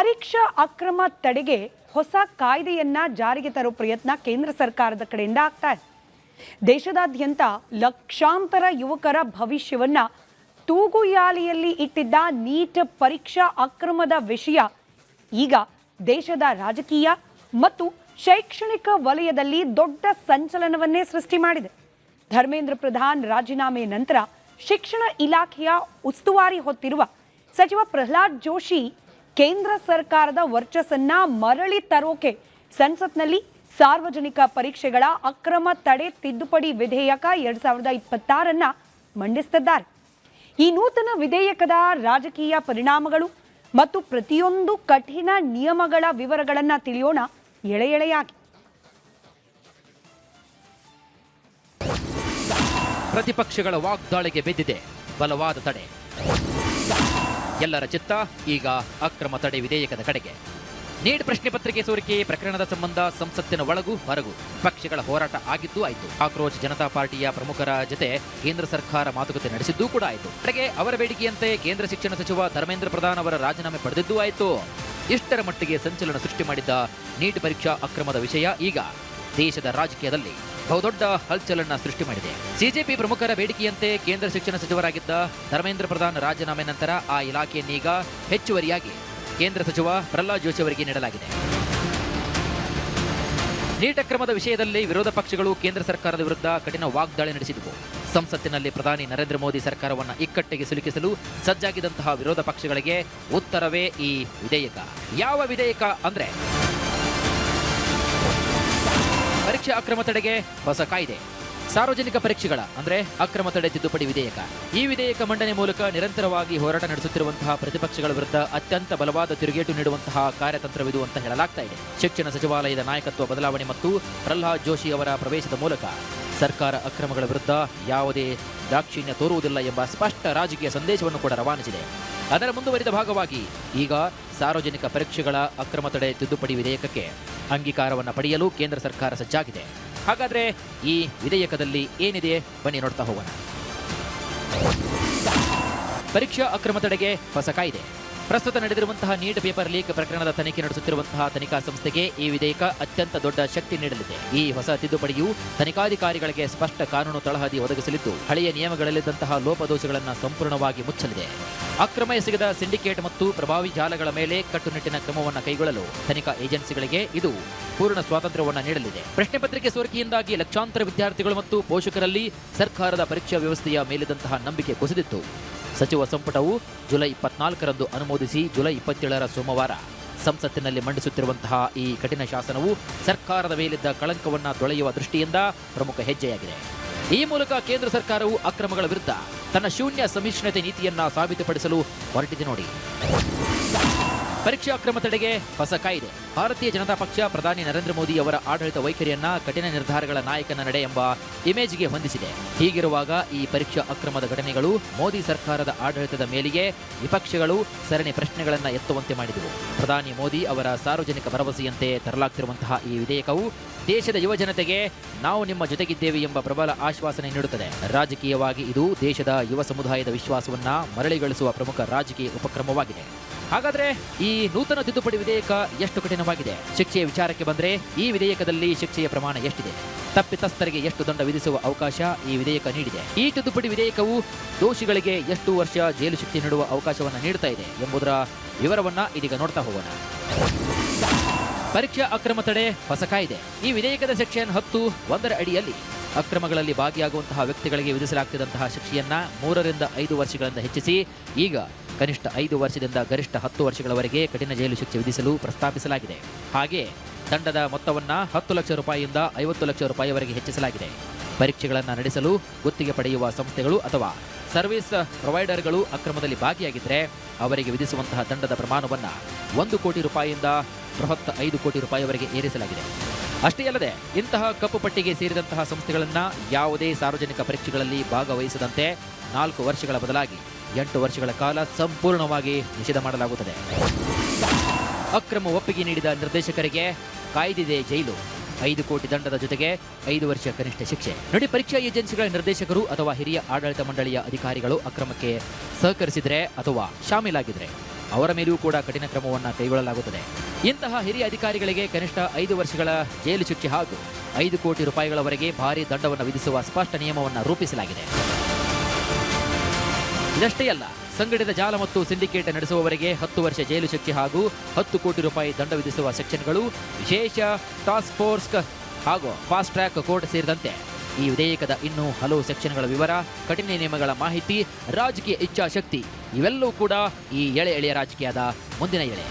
ಪರೀಕ್ಷಾ ಅಕ್ರಮ ತಡೆಗೆ ಹೊಸ ಕಾಯ್ದೆಯನ್ನ ಜಾರಿಗೆ ತರೋ ಪ್ರಯತ್ನ ಕೇಂದ್ರ ಸರ್ಕಾರದ ಕಡೆಯಿಂದ ಆಗ್ತಾ ಇದೆ. ದೇಶದಾದ್ಯಂತ ಲಕ್ಷಾಂತರ ಯುವಕರ ಭವಿಷ್ಯವನ್ನ ತೂಗುಯಾಲಿಯಲ್ಲಿ ಇಟ್ಟಿದ್ದ ನೀಟ್ ಪರೀಕ್ಷಾ ಅಕ್ರಮದ ವಿಷಯ ಈಗ ದೇಶದ ರಾಜಕೀಯ ಮತ್ತು ಶೈಕ್ಷಣಿಕ ವಲಯದಲ್ಲಿ ದೊಡ್ಡ ಸಂಚಲನವನ್ನೇ ಸೃಷ್ಟಿ ಮಾಡಿದೆ. ಧರ್ಮೇಂದ್ರ ಪ್ರಧಾನ್ ರಾಜೀನಾಮೆ ನಂತರ ಶಿಕ್ಷಣ ಇಲಾಖೆಯ ಉಸ್ತುವಾರಿ ಹೊತ್ತಿರುವ ಸಚಿವ ಪ್ರಹ್ಲಾದ್ ಜೋಶಿ ಕೇಂದ್ರ ಸರ್ಕಾರದ ವರ್ಚಸ್ಸನ್ನ ಮರಳಿ ತರೋಕೆ ಸಂಸತ್ನಲ್ಲಿ ಸಾರ್ವಜನಿಕ ಪರೀಕ್ಷೆಗಳ ಅಕ್ರಮ ತಡೆ ತಿದ್ದುಪಡಿ ವಿಧೇಯಕ 2026 ಮಂಡಿಸುತ್ತಿದ್ದಾರೆ. ಈ ನೂತನ ವಿಧೇಯಕದ ರಾಜಕೀಯ ಪರಿಣಾಮಗಳು ಮತ್ತು ಪ್ರತಿಯೊಂದು ಕಠಿಣ ನಿಯಮಗಳ ವಿವರಗಳನ್ನು ತಿಳಿಯೋಣ ಎಳೆ ಎಳೆಯಾಗಿ. ಪ್ರತಿಪಕ್ಷಗಳ ವಾಗ್ದಾಳಿಗೆ ಬಿದ್ದಿದೆ ಬಲವಾದ ತಡೆ. ಎಲ್ಲರ ಚಿತ್ತ ಈಗ ಅಕ್ರಮ ತಡೆ ವಿಧೇಯಕದ ಕಡೆಗೆ. ನೀಟ್ ಪ್ರಶ್ನೆ ಪತ್ರಿಕೆ ಸೋರಿಕೆ ಪ್ರಕರಣದ ಸಂಬಂಧ ಸಂಸತ್ತಿನ ಒಳಗೂ ಹೊರಗೂ ಪಕ್ಷಗಳ ಹೋರಾಟ ಆಗಿದ್ದೂ ಆಯಿತು. ಆಕ್ರೋಶ್ ಜನತಾ ಪಾರ್ಟಿಯ ಪ್ರಮುಖರ ಜೊತೆ ಕೇಂದ್ರ ಸರ್ಕಾರ ಮಾತುಕತೆ ನಡೆಸಿದ್ದೂ ಕೂಡ ಆಯಿತು. ಕಡೆಗೆ ಅವರ ಬೇಡಿಕೆಯಂತೆ ಕೇಂದ್ರ ಶಿಕ್ಷಣ ಸಚಿವ ಧರ್ಮೇಂದ್ರ ಪ್ರಧಾನ್ ಅವರ ರಾಜೀನಾಮೆ ಪಡೆದಿದ್ದೂ ಆಯಿತು. ಇಷ್ಟರ ಮಟ್ಟಿಗೆ ಸಂಚಲನ ಸೃಷ್ಟಿ ಮಾಡಿದ್ದ ನೀಟ್ ಪರೀಕ್ಷಾ ಅಕ್ರಮದ ವಿಷಯ ಈಗ ದೇಶದ ರಾಜಕೀಯದಲ್ಲಿ ಬಹುದೊಡ್ಡ ಹಲ್ಚಲನ್ನ ಸೃಷ್ಟಿ ಮಾಡಿದೆ. ಸಿಜೆಪಿ ಪ್ರಮುಖರ ಬೇಡಿಕೆಯಂತೆ ಕೇಂದ್ರ ಶಿಕ್ಷಣ ಸಚಿವರಾಗಿದ್ದ ಧರ್ಮೇಂದ್ರ ಪ್ರಧಾನ್ ರಾಜೀನಾಮೆ ನಂತರ ಆ ಇಲಾಖೆಯನ್ನೀಗ ಹೆಚ್ಚುವರಿಯಾಗಿ ಕೇಂದ್ರ ಸಚಿವ ಪ್ರಹ್ಲಾದ್ ಜೋಶಿ ಅವರಿಗೆ ನೀಡಲಾಗಿದೆ. ನೀಟ್ ಅಕ್ರಮದ ವಿಷಯದಲ್ಲಿ ವಿರೋಧ ಪಕ್ಷಗಳು ಕೇಂದ್ರ ಸರ್ಕಾರದ ವಿರುದ್ಧ ಕಠಿಣ ವಾಗ್ದಾಳಿ ನಡೆಸಿದವು. ಸಂಸತ್ತಿನಲ್ಲಿ ಪ್ರಧಾನಿ ನರೇಂದ್ರ ಮೋದಿ ಸರ್ಕಾರವನ್ನು ಇಕ್ಕಟ್ಟಿಗೆ ಸಿಲುಕಿಸಲು ಸಜ್ಜಾಗಿದ್ದಂತಹ ವಿರೋಧ ಪಕ್ಷಗಳಿಗೆ ಉತ್ತರವೇ ಈ ವಿಧೇಯಕ. ಯಾವ ವಿಧೇಯಕ ಅಂದ್ರೆ ಪರೀಕ್ಷಾ ಅಕ್ರಮ ತಡೆಗೆ ಹೊಸ ಕಾಯ್ದೆ, ಸಾರ್ವಜನಿಕ ಪರೀಕ್ಷೆಗಳ ಅಂದ್ರೆ ಅಕ್ರಮ ತಡೆ ತಿದ್ದುಪಡಿ ವಿಧೇಯಕ. ಈ ವಿಧೇಯಕ ಮಂಡನೆ ಮೂಲಕ ನಿರಂತರವಾಗಿ ಹೋರಾಟ ನಡೆಸುತ್ತಿರುವಂತಹ ಪ್ರತಿಪಕ್ಷಗಳ ವಿರುದ್ಧ ಅತ್ಯಂತ ಬಲವಾದ ತಿರುಗೇಟು ನೀಡುವಂತಹ ಕಾರ್ಯತಂತ್ರವಿದು ಅಂತ ಹೇಳಲಾಗ್ತಾ ಇದೆ. ಶಿಕ್ಷಣ ಸಚಿವಾಲಯದ ನಾಯಕತ್ವ ಬದಲಾವಣೆ ಮತ್ತು ಪ್ರಹ್ಲಾದ್ ಜೋಶಿ ಅವರ ಪ್ರವೇಶದ ಮೂಲಕ ಸರ್ಕಾರ ಅಕ್ರಮಗಳ ವಿರುದ್ಧ ಯಾವುದೇ ದಾಕ್ಷಿಣ್ಯ ತೋರುವುದಿಲ್ಲ ಎಂಬ ಸ್ಪಷ್ಟ ರಾಜಕೀಯ ಸಂದೇಶವನ್ನು ಕೂಡ ರವಾನಿಸಿದೆ. ಅದರ ಮುಂದುವರಿದ ಭಾಗವಾಗಿ ಈಗ ಸಾರ್ವಜನಿಕ ಪರೀಕ್ಷೆಗಳ ಅಕ್ರಮ ತಡೆ ತಿದ್ದುಪಡಿ ವಿಧೇಯಕಕ್ಕೆ ಅಂಗೀಕಾರವನ್ನು ಪಡೆಯಲು ಕೇಂದ್ರ ಸರ್ಕಾರ ಸಜ್ಜಾಗಿದೆ. ಹಾಗಾದ್ರೆ ಈ ವಿಧೇಯಕದಲ್ಲಿ ಏನಿದೆ ಬನ್ನಿ ನೋಡ್ತಾ ಹೋಗೋಣ. ಪರೀಕ್ಷಾ ಅಕ್ರಮ ತಡೆಗೆ ಹೊಸ ಕಾಯ್ದೆ. ಪ್ರಸ್ತುತ ನಡೆದಿರುವಂತಹ ನೀಟ್ ಪೇಪರ್ ಲೀಕ್ ಪ್ರಕರಣದ ತನಿಖೆ ನಡೆಸುತ್ತಿರುವಂತಹ ತನಿಖಾ ಸಂಸ್ಥೆಗೆ ಈ ವಿಧೇಯಕ ಅತ್ಯಂತ ದೊಡ್ಡ ಶಕ್ತಿ ನೀಡಲಿದೆ. ಈ ಹೊಸ ತಿದ್ದುಪಡಿಯು ತನಿಖಾಧಿಕಾರಿಗಳಿಗೆ ಸ್ಪಷ್ಟ ಕಾನೂನು ತಳಹದಿ ಒದಗಿಸಲಿದ್ದು ಹಳೆಯ ನಿಯಮಗಳಲ್ಲಿದ್ದಂತಹ ಲೋಪದೋಷಗಳನ್ನು ಸಂಪೂರ್ಣವಾಗಿ ಮುಚ್ಚಲಿದೆ. ಅಕ್ರಮ ಎಸಗಿದ ಸಿಂಡಿಕೇಟ್ ಮತ್ತು ಪ್ರಭಾವಿ ಜಾಲಗಳ ಮೇಲೆ ಕಟ್ಟುನಿಟ್ಟಿನ ಕ್ರಮವನ್ನು ಕೈಗೊಳ್ಳಲು ತನಿಖಾ ಏಜೆನ್ಸಿಗಳಿಗೆ ಇದು ಪೂರ್ಣ ಸ್ವಾತಂತ್ರ್ಯವನ್ನು ನೀಡಲಿದೆ. ಪ್ರಶ್ನೆ ಪತ್ರಿಕೆ ಸೋರಿಕೆಯಿಂದಾಗಿ ಲಕ್ಷಾಂತರ ವಿದ್ಯಾರ್ಥಿಗಳು ಮತ್ತು ಪೋಷಕರಲ್ಲಿ ಸರ್ಕಾರದ ಪರೀಕ್ಷಾ ವ್ಯವಸ್ಥೆಯ ಮೇಲಿದ್ದಂತಹ ನಂಬಿಕೆ ಕುಸಿದಿತ್ತು. ಸಚಿವ ಸಂಪುಟವು ಜುಲೈ 24ರಂದು ಅನುಮೋದಿಸಿ ಜುಲೈ 27ರ ಸೋಮವಾರ ಸಂಸತ್ತಿನಲ್ಲಿ ಮಂಡಿಸುತ್ತಿರುವಂತಹ ಈ ಕಠಿಣ ಶಾಸನವು ಸರ್ಕಾರದ ಮೇಲಿದ್ದ ಕಳಂಕವನ್ನು ತೊಳೆಯುವ ದೃಷ್ಟಿಯಿಂದ ಪ್ರಮುಖ ಹೆಜ್ಜೆಯಾಗಿದೆ. ಈ ಮೂಲಕ ಕೇಂದ್ರ ಸರ್ಕಾರವು ಅಕ್ರಮಗಳ ವಿರುದ್ಧ ತನ್ನ ಶೂನ್ಯ ಸಹಿಷ್ಣುತೆ ನೀತಿಯನ್ನ ಸಾಬೀತುಪಡಿಸಲು ಹೊರಟಿದೆ ನೋಡಿ. ಪರೀಕ್ಷಾ ಅಕ್ರಮ ತಡೆಗೆ ಹೊಸ ಕಾಯ್ದೆ. ಭಾರತೀಯ ಜನತಾ ಪಕ್ಷ ಪ್ರಧಾನಿ ನರೇಂದ್ರ ಮೋದಿ ಅವರ ಆಡಳಿತ ವೈಖರಿಯನ್ನ ಕಠಿಣ ನಿರ್ಧಾರಗಳ ನಾಯಕನ ನಡೆ ಎಂಬ ಇಮೇಜ್ಗೆ ಹೊಂದಿಸಿದೆ. ಹೀಗಿರುವಾಗ ಈ ಪರೀಕ್ಷಾ ಅಕ್ರಮದ ಘಟನೆಗಳು ಮೋದಿ ಸರ್ಕಾರದ ಆಡಳಿತದ ಮೇಲೆಯೇ ವಿಪಕ್ಷಗಳು ಸರಣಿ ಪ್ರಶ್ನೆಗಳನ್ನು ಎತ್ತುವಂತೆ ಮಾಡಿದವು. ಪ್ರಧಾನಿ ಮೋದಿ ಅವರ ಸಾರ್ವಜನಿಕ ಭರವಸೆಯಂತೆ ತರಲಾಗ್ತಿರುವಂತಹ ಈ ವಿಧೇಯಕವು ದೇಶದ ಯುವ ಜನತೆಗೆ ನಾವು ನಿಮ್ಮ ಜೊತೆಗಿದ್ದೇವೆ ಎಂಬ ಪ್ರಬಲ ಆಶ್ವಾಸನೆ ನೀಡುತ್ತದೆ. ರಾಜಕೀಯವಾಗಿ ಇದು ದೇಶದ ಯುವ ಸಮುದಾಯದ ವಿಶ್ವಾಸವನ್ನ ಮರಳಿಗಳಿಸುವ ಪ್ರಮುಖ ರಾಜಕೀಯ ಉಪಕ್ರಮವಾಗಿದೆ. ಹಾಗಾದ್ರೆ ಈ ನೂತನ ತಿದ್ದುಪಡಿ ವಿಧೇಯಕ ಎಷ್ಟು ಕಠಿಣವಾಗಿದೆ? ಶಿಕ್ಷೆಯ ವಿಚಾರಕ್ಕೆ ಬಂದರೆ ಈ ವಿಧೇಯಕದಲ್ಲಿ ಶಿಕ್ಷೆಯ ಪ್ರಮಾಣ ಎಷ್ಟಿದೆ? ತಪ್ಪಿತಸ್ಥರಿಗೆ ಎಷ್ಟು ದಂಡ ವಿಧಿಸುವ ಅವಕಾಶ ಈ ವಿಧೇಯಕ ನೀಡಿದೆ? ಈ ತಿದ್ದುಪಡಿ ವಿಧೇಯಕವು ದೋಷಿಗಳಿಗೆ ಎಷ್ಟು ವರ್ಷ ಜೈಲು ಶಿಕ್ಷೆ ನೀಡುವ ಅವಕಾಶವನ್ನು ನೀಡುತ್ತಾ ಇದೆ ಎಂಬುದರ ವಿವರವನ್ನ ಇದೀಗ ನೋಡ್ತಾ ಹೋಗೋಣ. ಪರೀಕ್ಷಾ ಅಕ್ರಮ ತಡೆ ಹೊಸ ಕಾಯ್ದೆ. ಈ ವಿಧೇಯಕದ ಸೆಕ್ಷನ್ 10(1) ಅಡಿಯಲ್ಲಿ ಅಕ್ರಮಗಳಲ್ಲಿ ಭಾಗಿಯಾಗುವಂತಹ ವ್ಯಕ್ತಿಗಳಿಗೆ ವಿಧಿಸಲಾಗ್ತಿದ್ದಂತಹ ಶಿಕ್ಷೆಯನ್ನ 3 ರಿಂದ 5 ವರ್ಷಗಳಿಂದ ಹೆಚ್ಚಿಸಿ ಈಗ ಕನಿಷ್ಠ 5 ವರ್ಷದಿಂದ ಗರಿಷ್ಠ 10 ವರ್ಷಗಳವರೆಗೆ ಕಠಿಣ ಜೈಲು ಶಿಕ್ಷೆ ವಿಧಿಸಲು ಪ್ರಸ್ತಾಪಿಸಲಾಗಿದೆ. ಹಾಗೆ ದಂಡದ ಮೊತ್ತವನ್ನ 10 ಲಕ್ಷ ರೂಪಾಯಿಯಿಂದ 50 ಲಕ್ಷ ರೂಪಾಯಿವರೆಗೆ ಹೆಚ್ಚಿಸಲಾಗಿದೆ. ಪರೀಕ್ಷೆಗಳನ್ನು ನಡೆಸಲು ಗುತ್ತಿಗೆ ಪಡೆಯುವ ಸಂಸ್ಥೆಗಳು ಅಥವಾ ಸರ್ವಿಸ್ ಪ್ರೊವೈಡರ್ಗಳು ಅಕ್ರಮದಲ್ಲಿ ಭಾಗಿಯಾಗಿದ್ದರೆ ಅವರಿಗೆ ವಿಧಿಸುವಂತಹ ದಂಡದ ಪ್ರಮಾಣವನ್ನ 1 ಕೋಟಿ ರೂಪಾಯಿಯಿಂದ ಬೃಹತ್ 5 ಕೋಟಿ ರೂಪಾಯಿವರೆಗೆ ಏರಿಸಲಾಗಿದೆ. ಅಷ್ಟೇ ಅಲ್ಲದೆ ಇಂತಹ ಕಪ್ಪು ಪಟ್ಟಿಗೆ ಸೇರಿದಂತಹ ಸಂಸ್ಥೆಗಳನ್ನ ಯಾವುದೇ ಸಾರ್ವಜನಿಕ ಪರೀಕ್ಷೆಗಳಲ್ಲಿ ಭಾಗವಹಿಸದಂತೆ 4 ವರ್ಷಗಳ ಬದಲಾಗಿ 8 ವರ್ಷಗಳ ಕಾಲ ಸಂಪೂರ್ಣವಾಗಿ ನಿಷೇಧ ಮಾಡಲಾಗುತ್ತದೆ. ಅಕ್ರಮ ಒಪ್ಪಿಗೆ ನೀಡಿದ ನಿರ್ದೇಶಕರಿಗೆ ಕಾಯ್ದಿದೆ ಜೈಲು, 5 ಕೋಟಿ ದಂಡದ ಜೊತೆಗೆ 5 ವರ್ಷ ಕನಿಷ್ಠ ಶಿಕ್ಷೆ. ನೋಡಿ, ಪರೀಕ್ಷಾ ಏಜೆನ್ಸಿಗಳ ನಿರ್ದೇಶಕರು ಅಥವಾ ಹಿರಿಯ ಆಡಳಿತ ಮಂಡಳಿಯ ಅಧಿಕಾರಿಗಳು ಅಕ್ರಮಕ್ಕೆ ಸಹಕರಿಸಿದರೆ ಅಥವಾ ಶಾಮೀಲಾಗಿದ್ರೆ ಅವರ ಮೇಲೂ ಕೂಡ ಕಠಿಣ ಕ್ರಮವನ್ನು ಕೈಗೊಳ್ಳಲಾಗುತ್ತದೆ. ಇಂತಹ ಹಿರಿಯ ಅಧಿಕಾರಿಗಳಿಗೆ ಕನಿಷ್ಠ 5 ವರ್ಷಗಳ ಜೈಲು ಶಿಕ್ಷೆ ಹಾಗೂ 5 ಕೋಟಿ ರೂಪಾಯಿಗಳವರೆಗೆ ಭಾರಿ ದಂಡವನ್ನು ವಿಧಿಸುವ ಸ್ಪಷ್ಟ ನಿಯಮವನ್ನು ರೂಪಿಸಲಾಗಿದೆ. ಇದಷ್ಟೇ ಅಲ್ಲ, ಸಂಘಟಿತ ಜಾಲ ಮತ್ತು ಸಿಂಡಿಕೇಟ್ ನಡೆಸುವವರಿಗೆ 10 ವರ್ಷ ಜೈಲು ಶಿಕ್ಷೆ ಹಾಗೂ 10 ಕೋಟಿ ರೂಪಾಯಿ ದಂಡ ವಿಧಿಸುವ ಸೆಕ್ಷನ್ಗಳು, ವಿಶೇಷ ಟಾಸ್ಕ್ ಫೋರ್ಸ್ ಹಾಗೂ ಫಾಸ್ಟ್ ಟ್ರ್ಯಾಕ್ ಕೋರ್ಟ್ ಸೇರಿದಂತೆ ಈ ವಿಧೇಯಕದ ಇನ್ನೂ ಹಲವು ಸೆಕ್ಷನ್ಗಳ ವಿವರ, ಕಠಿಣ ನಿಯಮಗಳ ಮಾಹಿತಿ, ರಾಜಕೀಯ ಇಚ್ಛಾಶಕ್ತಿ ಇವೆಲ್ಲವೂ ಕೂಡ ಈ ಎಳೆಯ ರಾಜಕೀಯದ ಮುಂದಿನ ಎಳೆ.